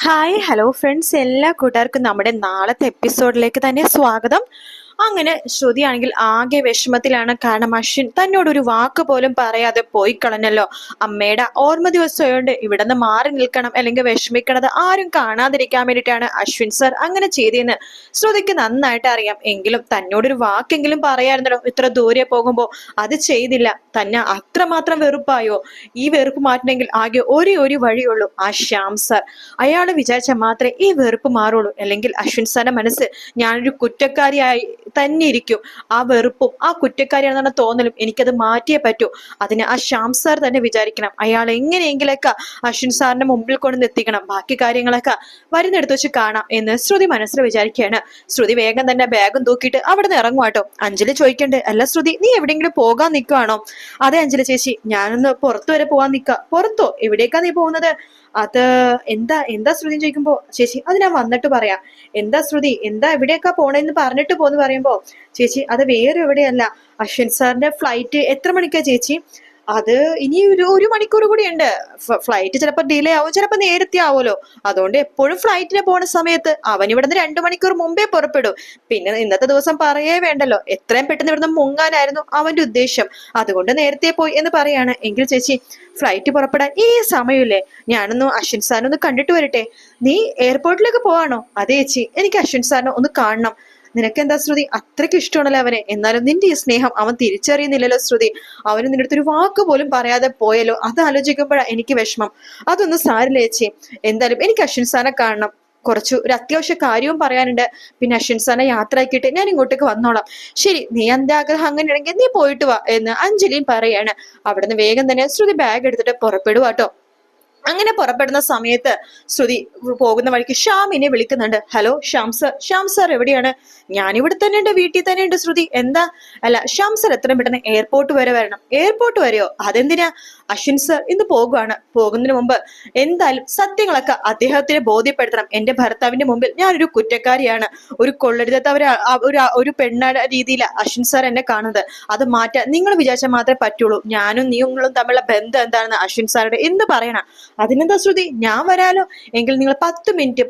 Hi hello friends, എല്ലാ കൂട്ടുകാർക്കും നമ്മുടെ നാളത്തെ എപ്പിസോഡിലേക്ക് തന്നെ സ്വാഗതം. അങ്ങനെ ശ്രുതിയാണെങ്കിൽ ആകെ വിഷമത്തിലാണ്. കാരണം അശ്വിൻ തന്നോടൊരു വാക്ക് പോലും പറയാതെ പോയി കളഞ്ഞല്ലോ. അമ്മയുടെ ഓർമ്മ ദിവസമായോണ്ട് ഇവിടെ നിന്ന് മാറി നിൽക്കണം, അല്ലെങ്കിൽ വിഷമിക്കണത് ആരും കാണാതിരിക്കാൻ വേണ്ടിയിട്ടാണ് അശ്വിൻ സർ അങ്ങനെ ചെയ്തതെന്ന് ശ്രുതിക്ക് നന്നായിട്ട് അറിയാം. എങ്കിലും തന്നോടൊരു വാക്കെങ്കിലും പറയായിരുന്നല്ലോ. ഇത്ര ദൂരെ പോകുമ്പോ അത് ചെയ്തില്ല. തന്നെ അത്രമാത്രം വെറുപ്പായോ? ഈ വെറുപ്പ് മാറ്റണമെങ്കിൽ ആകെ ഒരു വഴിയുള്ളൂ, ആ ശ്യാം സർ. അയാൾ വിചാരിച്ചാൽ മാത്രമേ ഈ വെറുപ്പ് മാറുള്ളൂ. അല്ലെങ്കിൽ അശ്വിൻ സാറിന്റെ മനസ്സ് ഞാനൊരു കുറ്റക്കാരിയായി തന്നെ ഇരിക്കും. ആ വെറുപ്പും ആ കുറ്റക്കാരിയാണെന്ന തോന്നലും എനിക്കത് മാറ്റിയേ പറ്റൂ. അതിന് ആ ശ്യാം സാർ തന്നെ വിചാരിക്കണം. അയാൾ എങ്ങനെയെങ്കിലൊക്കെ അശ്വിൻ സാറിന്റെ മുമ്പിൽ കൊണ്ടു എത്തിക്കണം. ബാക്കി കാര്യങ്ങളൊക്കെ വരുന്നെടുത്ത് വെച്ച് കാണാം എന്ന് ശ്രുതി മനസ്സിൽ വിചാരിക്കുകയാണ്. ശ്രുതി വേഗം തന്നെ ബാഗും തൂക്കിയിട്ട് അവിടെ നിന്ന് ഇറങ്ങുവാട്ടോ. അഞ്ജലി ചോദിക്കണ്ട്, അല്ല ശ്രുതി, നീ എവിടെയെങ്കിലും പോകാൻ നിൽക്കുവാണോ? അതെ അഞ്ജലി ചേച്ചി, ഞാനൊന്ന് പുറത്തു വരെ പോകാൻ നിൽക്കാം. പുറത്തോ? എവിടേക്കാ നീ പോകുന്നത്? അത് എന്താ എന്താ ശ്രുതി ചോദിക്കുമ്പോ, ചേച്ചി അത് ഞാൻ വന്നിട്ട് പറയാം. എന്താ ശ്രുതി, എന്താ എവിടെയൊക്കെ പോണേന്ന് പറഞ്ഞിട്ട് പോന്ന് പറയുമ്പോ, ചേച്ചി അത് വേറെ എവിടെയല്ല, അശ്വിൻ സാറിന്റെ ഫ്ലൈറ്റ് എത്ര മണിക്കാ ചേച്ചി? അത് ഇനി ഒരു മണിക്കൂർ കൂടി ഉണ്ട്. ഫ്ലൈറ്റ് ചിലപ്പോൾ ഡിലേ ആവും, ചിലപ്പോൾ നേരത്തെ ആവുമല്ലോ. അതുകൊണ്ട് എപ്പോഴും ഫ്ലൈറ്റിന് പോണ സമയത്ത് അവൻ ഇവിടുന്ന് 2 മണിക്കൂർ മുമ്പേ പുറപ്പെടും. പിന്നെ ഇന്നത്തെ ദിവസം പറയേ വേണ്ടല്ലോ, എത്രയും പെട്ടെന്ന് ഇവിടുന്ന് മുങ്ങാനായിരുന്നു അവന്റെ ഉദ്ദേശം. അതുകൊണ്ട് നേരത്തെ പോയി എന്ന് പറയാണ്. എങ്കിൽ ചേച്ചി ഫ്ലൈറ്റ് പുറപ്പെടാൻ ഈ സമയമില്ലേ, ഞാനൊന്ന് അശ്വിൻ സാറിനെ ഒന്ന് കണ്ടിട്ട് വരട്ടെ. നീ എയർപോർട്ടിലേക്ക് പോവാണോ? അതെ ചേച്ചി, എനിക്ക് അശ്വിൻ സാറിനെ ഒന്ന് കാണണം. നിനക്കെന്താ ശ്രുതി, അത്രയ്ക്ക് ഇഷ്ടമാണല്ലോ അവനെ. എന്നാലും നിന്റെ ഈ സ്നേഹം അവൻ തിരിച്ചറിയുന്നില്ലല്ലോ ശ്രുതി. അവന് നിന്റെ അടുത്തൊരു വാക്ക് പോലും പറയാതെ പോയല്ലോ. അത് ആലോചിക്കുമ്പോഴാണ് എനിക്ക് വിഷമം. അതൊന്നും സാരില്ല ചേച്ചി, എന്തായാലും എനിക്ക് അശ്വിൻ സാറിനെ കാണണം. ഒരു അത്യാവശ്യ കാര്യവും പറയാനുണ്ട്. പിന്നെ അശ്വിൻ സാറിനെ യാത്ര ആക്കിയിട്ട് ഞാൻ ഇങ്ങോട്ടേക്ക് വന്നോളാം. ശരി, നീ എന്റെ ആഗ്രഹം അങ്ങനെയാണെങ്കിൽ നീ പോയിട്ട് വാ എന്ന് അഞ്ജലിയും പറയാണ്. അവിടുന്ന് വേഗം തന്നെ ശ്രുതി ബാഗ് എടുത്തിട്ട് പുറപ്പെടുവാട്ടോ. അങ്ങനെ പുറപ്പെടുന്ന സമയത്ത് ശ്രുതി പോകുന്ന വഴിക്ക് ഷ്യാമിനെ വിളിക്കുന്നുണ്ട്. Hello Shyam sir, Shyam sir എവിടെയാണ്? ഞാനിവിടെ തന്നെ ഉണ്ട്, വീട്ടിൽ തന്നെ ഉണ്ട്. ശ്രുതി എന്താ? അല്ല ശ്യാം സർ എത്രയും പെട്ടെന്ന് എയർപോർട്ട് വരെ വരണം. എയർപോർട്ട് വരെയോ? അതെന്തിനാ? അശ്വിൻ സർ ഇന്ന് പോകുവാണ്. പോകുന്നതിന് മുമ്പ് എന്തായാലും സത്യങ്ങളൊക്കെ അദ്ദേഹത്തിന് ബോധ്യപ്പെടുത്തണം. എന്റെ ഭർത്താവിന്റെ മുമ്പിൽ ഞാനൊരു കുറ്റക്കാരിയാണ്, ഒരു കൊള്ളരുതാത്തവരെ ഒരു പെണ്ണ രീതിയിൽ അശ്വിൻ സർ എന്നെ കാണുന്നത്. അത് മാറ്റാൻ നിങ്ങൾ വിചാരിച്ചാൽ മാത്രമേ പറ്റുള്ളൂ. ഞാനും നിങ്ങളും തമ്മിലുള്ള ബന്ധം എന്താണെന്ന് അശ്വിൻ സാറുടെ എന്ന് പറയണം. അതിനെന്താ ശ്രുതി, ഞാൻ വരാലോ. എങ്കിൽ നിങ്ങൾ 10 മിനിറ്റ്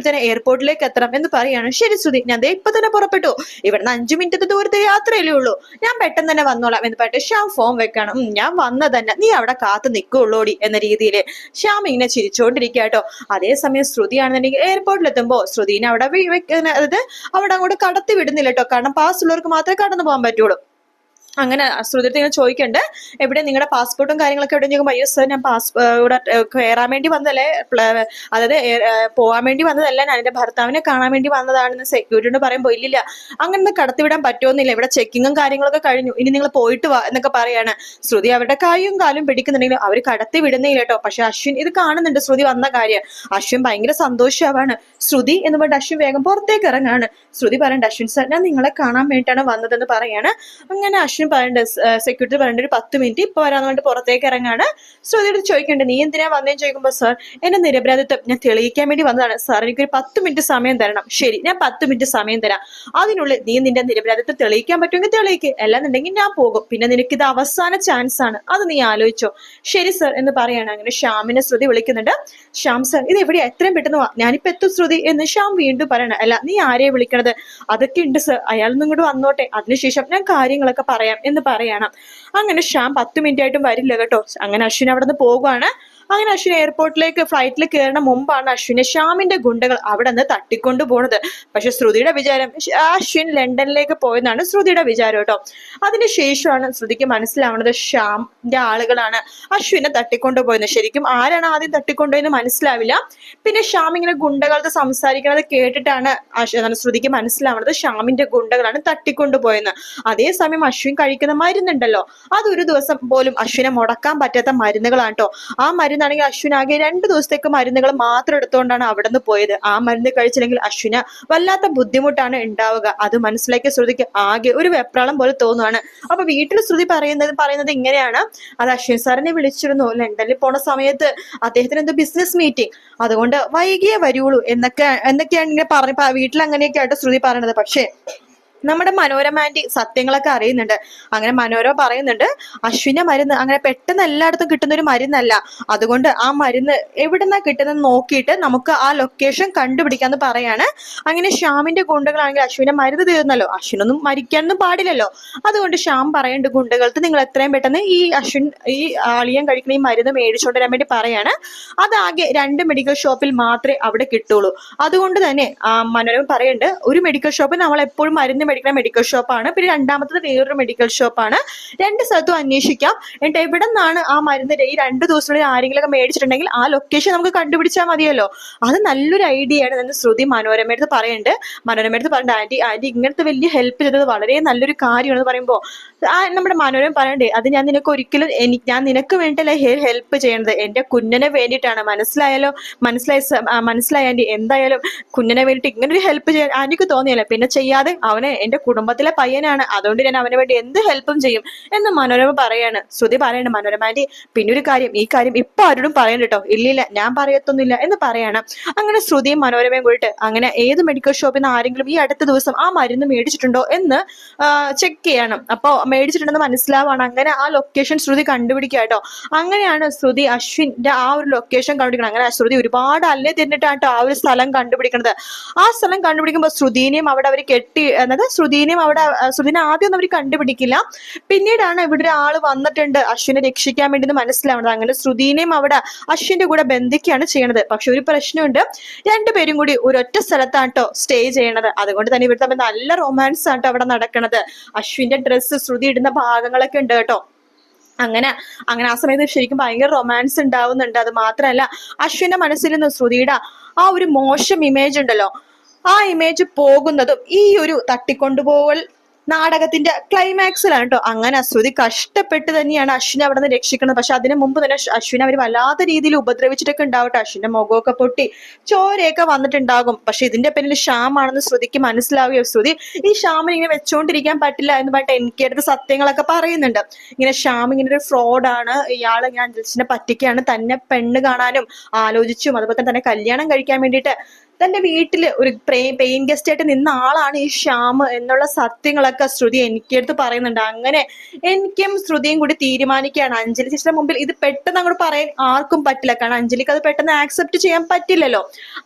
തന്നെ എയർപോർട്ടിലേക്ക് എത്തണം എന്ന് പറയാണ്. ശരി ശ്രുതി, ഞാൻ ഇപ്പൊ തന്നെ പുറപ്പെട്ടു. ഇവിടുന്ന് 5 മിനിറ്റത്തെ ദൂരത്തെ യാത്രയല്ലേ ഉള്ളൂ, ഞാൻ പെട്ടെന്ന് തന്നെ വന്നോളാം എന്ന് പറഞ്ഞിട്ട് ശ്യാം ഫോം വെക്കണം. ഞാൻ വന്ന തന്നെ, നീ അവിടെ കാത്തു നിൽക്കുള്ളൂടി എന്ന രീതിയിൽ ശ്യാം ഇങ്ങനെ ചിരിച്ചോണ്ടിരിക്കുക കേട്ടോ. അതേസമയം ശ്രുതിയാണെന്നുണ്ടെങ്കിൽ എയർപോർട്ടിൽ എത്തുമ്പോ ശ്രുതിനെ അവിടെ അതായത് അവിടെ അങ്ങോട്ട് കടത്തി വിടുന്നില്ല കേട്ടോ. കാരണം പാസ് ഉള്ളവർക്ക് മാത്രമേ കടന്നു പോകാൻ പറ്റുള്ളൂ. അങ്ങനെ ശ്രുതിരത്തെ ഇങ്ങനെ ചോദിക്കണ്ട്, എവിടെ നിങ്ങളുടെ പാസ്പോർട്ടും കാര്യങ്ങളൊക്കെ എവിടെ ചോദിക്കുമ്പോൾ, അയ്യോ സർ ഞാൻ ഇവിടെ കയറാൻ വേണ്ടി വന്നതല്ലേ, അതായത് പോകാൻ വേണ്ടി വന്നതല്ല, ഞാൻ എന്റെ ഭർത്താവിനെ കാണാൻ വേണ്ടി വന്നതാണെന്ന് സെക്യൂരിറ്റിയോട് പറയുമ്പോൾ, ഇല്ലില്ല അങ്ങനെ കടത്തിവിടാൻ പറ്റുമെന്നില്ല, ഇവിടെ ചെക്കിങ്ങും കാര്യങ്ങളൊക്കെ കഴിഞ്ഞു, ഇനി നിങ്ങൾ പോയിട്ട് വാ എന്നൊക്കെ പറയാണ്. ശ്രുതി അവരുടെ കൈയും കാലും പിടിക്കുന്നുണ്ടെങ്കിലും അവർ കടത്തി വിടുന്നില്ല കേട്ടോ. പക്ഷെ അശ്വിൻ ഇത് കാണുന്നുണ്ട്, ശ്രുതി വന്ന കാര്യം. അശ്വിൻ ഭയങ്കര സന്തോഷമാവാണ്. ശ്രുതി എന്ന് പറഞ്ഞിട്ട് അശ്വിൻ വേഗം പുറത്തേക്ക് ഇറങ്ങാണ്. ശ്രുതി പറയണ്ട, അശ്വിൻ സാർ ഞാൻ നിങ്ങളെ കാണാൻ വേണ്ടിയിട്ടാണ് വന്നതെന്ന് പറയാണ്. അങ്ങനെ അശ്വിൻ സെക്യൂരിറ്റി പറയേണ്ട ഒരു 10 മിനിറ്റ് ഇപ്പൊ വരാന്ന് പറഞ്ഞിട്ട് പുറത്തേക്ക് ഇറങ്ങാണ്. ശ്രുതിയോട് ചോദിക്കണ്ട്, നീ എന്തിനാ വന്നേന്ന് ചോദിക്കുമ്പോ, സാർ എന്റെ നിരപരാധിത്വം ഞാൻ തെളിയിക്കാൻ വേണ്ടി വന്നതാണ് സാർ, എനിക്കൊരു 10 മിനിറ്റ് സമയം തരണം. ശരി, ഞാൻ 10 മിനിറ്റ് സമയം തരാം. അതിനുള്ളിൽ നീ നിന്റെ നിരപരാധിത്വം തെളിയിക്കാൻ പറ്റുമെങ്കിൽ തെളിയിക്ക്, അല്ലാന്നുണ്ടെങ്കിൽ ഞാൻ പോകും. പിന്നെ നിനക്കിത് അവസാന ചാൻസ് ആണ്, അത് നീ ആലോചിച്ചോ. ശരി സർ എന്ന് പറയാണ്. അങ്ങനെ ശ്യാമിനെ ശ്രുതി വിളിക്കുന്നുണ്ട്. ശ്യാം സർ ഇത് എവിടെയാ, എത്രയും പെട്ടെന്ന് വാ, ഞാനിപ്പോ എത്തും ശ്രുതി എന്ന് ശ്യാം വീണ്ടും പറയണം. അല്ല നീ ആരെയെ വിളിക്കണത്? അതൊക്കെ ഉണ്ട് സർ, അയാളൊന്നും ഇങ്ങോട്ട് വന്നോട്ടെ, അതിനുശേഷം ഞാൻ കാര്യങ്ങളൊക്കെ പറയാം എന്ന് പറയണം. അങ്ങനെ ശ്യാം 10 മിനിറ്റ് ആയിട്ടും വരില്ല കേട്ടോ. അങ്ങനെ അശ്വിൻ അവിടെ നിന്ന് പോകുവാണ്. അങ്ങനെ അശ്വിൻ എയർപോർട്ടിലേക്ക് ഫ്ലൈറ്റിൽ കയറുന്ന മുമ്പാണ് അശ്വിനെ ശ്യാമിന്റെ ഗുണ്ടകൾ അവിടെ നിന്ന് തട്ടിക്കൊണ്ടു പോണത്. പക്ഷെ ശ്രുതിയുടെ വിചാരം അശ്വിൻ ലണ്ടനിലേക്ക് പോയെന്നാണ് ശ്രുതിയുടെ വിചാരം കേട്ടോ. അതിനുശേഷമാണ് ശ്രുതിക്ക് മനസ്സിലാവുന്നത് ശ്യാമിന്റെ ആളുകളാണ് അശ്വിനെ തട്ടിക്കൊണ്ടുപോയത്. ശരിക്കും ആരാണ് ആദ്യം തട്ടിക്കൊണ്ടുപോയെന്ന് മനസ്സിലാവില്ല. പിന്നെ ശ്യാം ഇങ്ങനെ ഗുണ്ടകളുടെ സംസാരിക്കുന്നത് കേട്ടിട്ടാണ് ശ്രുതിക്ക് മനസ്സിലാവുന്നത് ശ്യാമിന്റെ ഗുണ്ടകളാണ് തട്ടിക്കൊണ്ടുപോയെന്ന്. അതേസമയം അശ്വിൻ കഴിക്കുന്ന മരുന്നുണ്ടല്ലോ, അതൊരു ദിവസം പോലും അശ്വിനെ മുടക്കാൻ പറ്റാത്ത മരുന്നുകളാണ് കേട്ടോ. ആ മരുന്നാണെങ്കിൽ അശ്വിൻ ആകെ 2 ദിവസത്തേക്ക് മരുന്നുകൾ മാത്രം എടുത്തുകൊണ്ടാണ് അവിടെ നിന്ന് പോയത്. ആ മരുന്ന് കഴിച്ചില്ലെങ്കിൽ അശ്വിന് വല്ലാത്ത ബുദ്ധിമുട്ടാണ് ഉണ്ടാവുക. അത് മനസ്സിലാക്കിയ ശ്രുതിക്ക് ആകെ ഒരു വെപ്രാളം പോലെ തോന്നുവാണ്. അപ്പൊ വീട്ടിൽ ശ്രുതി പറയുന്നത് ഇങ്ങനെയാണ്, അത് അശ്വിൻ സാറിനെ വിളിച്ചിരുന്നു, ലണ്ടനിൽ പോണ സമയത്ത് അദ്ദേഹത്തിന് എന്തോ ബിസിനസ് മീറ്റിംഗ്, അതുകൊണ്ട് വൈകിയേ വരുള്ളൂ എന്നൊക്കെയാണ് ഇങ്ങനെ വീട്ടിൽ അങ്ങനെയൊക്കെ ആയിട്ട് ശ്രുതി പറയണത്. പക്ഷേ നമ്മുടെ മനോരമ ആന്റി സത്യങ്ങളൊക്കെ അറിയുന്നുണ്ട്. അങ്ങനെ മനോരമ പറയുന്നുണ്ട്, അശ്വിന്റെ മരുന്ന് അങ്ങനെ പെട്ടെന്ന് എല്ലായിടത്തും കിട്ടുന്ന ഒരു മരുന്നല്ല. അതുകൊണ്ട് ആ മരുന്ന് എവിടുന്നാ കിട്ടുന്നത് നോക്കിയിട്ട് നമുക്ക് ആ ലൊക്കേഷൻ കണ്ടുപിടിക്കാന്ന് പറയാണ്. അങ്ങനെ ശ്യാമിന്റെ ഗുണ്ടകളാണെങ്കിൽ അശ്വിന്റെ മരുന്ന് തീർന്നല്ലോ, അശ്വിനൊന്നും മരിക്കാനൊന്നും പാടില്ലല്ലോ. അതുകൊണ്ട് ശ്യാം പറയേണ്ട ഗുണ്ടകൾക്ക് നിങ്ങൾ എത്രയും പെട്ടെന്ന് ഈ ആളിയം കഴിക്കുന്ന ഈ മരുന്ന് മേടിച്ചുകൊണ്ട് വരാൻ വേണ്ടി പറയാണ്. അതാകെ 2 മെഡിക്കൽ ഷോപ്പിൽ മാത്രമേ അവിടെ കിട്ടുള്ളൂ. അതുകൊണ്ട് തന്നെ മനോരമ പറയുന്നുണ്ട്, ഒരു മെഡിക്കൽ ഷോപ്പ് നമ്മൾ എപ്പോഴും മരുന്ന് മേടിക്കുന്ന മെഡിക്കൽ ഷോപ്പാണ്, പിന്നെ രണ്ടാമത്തത് വേറൊരു മെഡിക്കൽ ഷോപ്പാണ്. 2 സ്ഥലത്തും അന്വേഷിക്കാം. എന്നിട്ട് എവിടെ നിന്നാണ് ആ മരുന്ന് ഈ 2 ദിവസത്തിനുള്ളിൽ ആരെങ്കിലും മേടിച്ചിട്ടുണ്ടെങ്കിൽ ആ ലൊക്കേഷൻ നമുക്ക് കണ്ടുപിടിച്ചാൽ മതിയല്ലോ. അത് നല്ലൊരു ഐഡിയ ആണ് എന്ന് ശ്രുതി മനോരമയടുത്ത് പറയുന്നുണ്ട്. മനോരമയടുത്ത് പറഞ്ഞിട്ട്, ആന്റി ഇങ്ങനത്തെ വലിയ ഹെൽപ്പ് ചെയ്തത് വളരെ നല്ലൊരു കാര്യമാണെന്ന് പറയുമ്പോൾ നമ്മുടെ മനോരമ പറയണ്ടേ, അത് ഞാൻ നിനക്ക് ഒരിക്കലും ഞാൻ നിനക്ക് വേണ്ടിയിട്ടല്ല ഹെൽപ്പ് ചെയ്യണത്, എന്റെ കുഞ്ഞിനെ വേണ്ടിയിട്ടാണ്. മനസ്സിലായ ആന്റി, എന്തായാലും കുഞ്ഞിനെ വേണ്ടിയിട്ട് ഇങ്ങനൊരു ഹെൽപ്പ് ചെയ്യാൻ ആന്റിക്ക് തോന്നിയല്ലേ, പിന്നെ ചെയ്യാതെ, അവനെ എന്റെ കുടുംബത്തിലെ പയ്യനാണ്, അതുകൊണ്ട് ഞാൻ അവന് വേണ്ടി എന്ത് ഹെൽപ്പും ചെയ്യും എന്ന് മനോരമ പറയാണ്. ശ്രുതി പറയണ്ട, മനോരമ ആന്റി പിന്നെ ഒരു കാര്യം, ഈ കാര്യം ഇപ്പൊ ആരോടും പറയണ്ട കേട്ടോ. ഇല്ലില്ല, ഞാൻ പറയത്തൊന്നുമില്ല എന്ന് പറയാണ്. അങ്ങനെ ശ്രുതിയും മനോരമയും കൂടിയിട്ട് അങ്ങനെ ഏത് മെഡിക്കൽ ഷോപ്പിൽ നിന്ന് ആരെങ്കിലും ഈ അടുത്ത ദിവസം ആ മരുന്ന് മേടിച്ചിട്ടുണ്ടോ എന്ന് ചെക്ക് ചെയ്യണം. അപ്പൊ മേടിച്ചിട്ടുണ്ടെന്ന് മനസ്സിലാവാണ്. അങ്ങനെ ആ ലൊക്കേഷൻ ശ്രുതി കണ്ടുപിടിക്കുക കേട്ടോ. അങ്ങനെയാണ് ശ്രുതി അശ്വിന്റെ ആ ഒരു ലൊക്കേഷൻ കണ്ടുപിടിക്കണം. അങ്ങനെ ശ്രുതി ഒരുപാട് അല്ലേ തിന്നിട്ടാട്ടോ ആ ഒരു സ്ഥലം കണ്ടുപിടിക്കുന്നത്. ആ സ്ഥലം കണ്ടുപിടിക്കുമ്പോൾ ശ്രുതിനെയും അവിടെ അവർ ശ്രുതിനെ ആദ്യം ഒന്നും അവർ കണ്ടുപിടിക്കില്ല. പിന്നീടാണ് ഇവിടെ ഒരാള് വന്നിട്ടുണ്ട് അശ്വിനെ രക്ഷിക്കാൻ വേണ്ടി മനസ്സിലാവുന്നത്. അങ്ങനെ ശ്രുതിനെയും അവിടെ അശ്വിന്റെ കൂടെ ബന്ധിക്കുകയാണ് ചെയ്യണത്. പക്ഷെ ഒരു പ്രശ്നമുണ്ട്, 2 പേരും കൂടി ഒരൊറ്റ സ്ഥലത്താട്ടോ സ്റ്റേ ചെയ്യണത്. അതുകൊണ്ട് തന്നെ ഇവർ തമ്മിൽ നല്ല റൊമാൻസ് ആട്ടോ അവിടെ നടക്കണത്. അശ്വിന്റെ ഡ്രസ്സ് ശ്രുതി ഇടുന്ന ഭാഗങ്ങളൊക്കെ ഉണ്ട് കേട്ടോ. അങ്ങനെ ആ സമയത്ത് ശരിക്കും ഭയങ്കര റൊമാൻസ് ഉണ്ടാവുന്നുണ്ട്. അത് മാത്രമല്ല, അശ്വിന്റെ മനസ്സിൽ നിന്ന് ശ്രുതിയുടെ ആ ഒരു മോശം ഇമേജ് ഉണ്ടല്ലോ, ആ ഇമേജ് പോകുന്നതും ഈ ഒരു തട്ടിക്കൊണ്ടുപോകൽ നാടകത്തിന്റെ ക്ലൈമാക്സിലാണ് കേട്ടോ. അങ്ങനെ ശ്രുതി കഷ്ടപ്പെട്ട് തന്നെയാണ് അശ്വിനെ അവിടെ നിന്ന് രക്ഷിക്കുന്നത്. പക്ഷെ അതിനു മുമ്പ് തന്നെ അശ്വിനെ അവർ വല്ലാത്ത രീതിയിൽ ഉപദ്രവിച്ചിട്ടൊക്കെ ഉണ്ടാവട്ടെ. അശ്വിന്റെ മുഖമൊക്കെ പൊട്ടി ചോരയൊക്കെ വന്നിട്ടുണ്ടാകും. പക്ഷെ ഇതിന്റെ പിന്നിൽ ശ്യാമാണെന്ന് ശ്രുതിക്ക് മനസ്സിലാവുകയോ, ശ്രുതി ഈ ശ്യാമിനെ ഇങ്ങനെ വെച്ചോണ്ടിരിക്കാൻ പറ്റില്ല എന്ന് പറഞ്ഞിട്ട് എനിക്കടുത്ത് സത്യങ്ങളൊക്കെ പറയുന്നുണ്ട്. ഇങ്ങനെ ശ്യാം ഇങ്ങനെ ഒരു ഫ്രോഡാണ്, ഇയാള് ഞാൻ അഞ്ജലിനെ പറ്റിക്കാണ്, തന്നെ പെണ്ണ് കാണാനും ആലോചിച്ചും അതുപോലെ തന്നെ കല്യാണം കഴിക്കാൻ വേണ്ടിയിട്ട് തന്റെ വീട്ടില് ഒരു പെയിൻ ഗസ്റ്റ് ആയിട്ട് നിന്ന ആളാണ് ഈ ശ്യാം എന്നുള്ള സത്യങ്ങളൊക്കെ ശ്രുതി എനിക്കടുത്ത് പറയുന്നുണ്ട്. അങ്ങനെ എനിക്കും ശ്രുതിയും കൂടി തീരുമാനിക്കുകയാണ്, അഞ്ജലി ചേച്ചിയുടെ മുമ്പിൽ ഇത് പെട്ടെന്ന് അങ്ങോട്ട് പറയാൻ ആർക്കും പറ്റില്ല. കാരണം അഞ്ജലിക്ക് അത് പെട്ടെന്ന് ആക്സെപ്റ്റ് ചെയ്യാൻ പറ്റില്ലല്ലോ.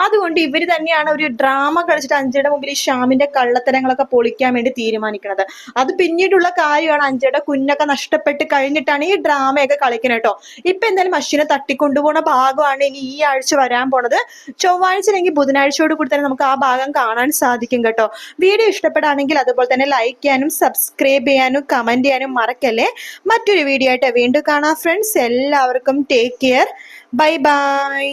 അതുകൊണ്ട് ഇവര് തന്നെയാണ് ഒരു ഡ്രാമ കളിച്ചിട്ട് അഞ്ജലിയുടെ മുമ്പിൽ ഈ ശ്യാമിന്റെ കള്ളത്തരങ്ങളൊക്കെ പൊളിക്കാൻ വേണ്ടി തീരുമാനിക്കുന്നത്. അത് പിന്നീടുള്ള കാര്യമാണ്. അഞ്ജലിയുടെ കുഞ്ഞൊക്കെ നഷ്ടപ്പെട്ട് കഴിഞ്ഞിട്ടാണ് ഈ ഡ്രാമയൊക്കെ കളിക്കുന്നത് കേട്ടോ. ഇപ്പൊ എന്തായാലും അശ്വിനെ തട്ടിക്കൊണ്ടുപോകുന്ന ഭാഗമാണ് ഇനി ഈ ആഴ്ച വരാൻ പോണത്. ചൊവ്വാഴ്ച അല്ലെങ്കിൽ ബുധനാഴ്ചയോട് കൂടി തന്നെ നമുക്ക് ആ ഭാഗം കാണാൻ സാധിക്കും കേട്ടോ. വീഡിയോ ഇഷ്ടപ്പെടുകയാണെങ്കിൽ അതുപോലെ തന്നെ ലൈക്ക് ചെയ്യാനും സബ്സ്ക്രൈബ് ചെയ്യാനും കമന്റ് ചെയ്യാനും മറക്കല്ലേ. മറ്റൊരു വീഡിയോ ആയിട്ട് വീണ്ടും കാണാം ഫ്രണ്ട്സ്. എല്ലാവർക്കും ടേക്ക് കെയർ, ബൈ ബൈ.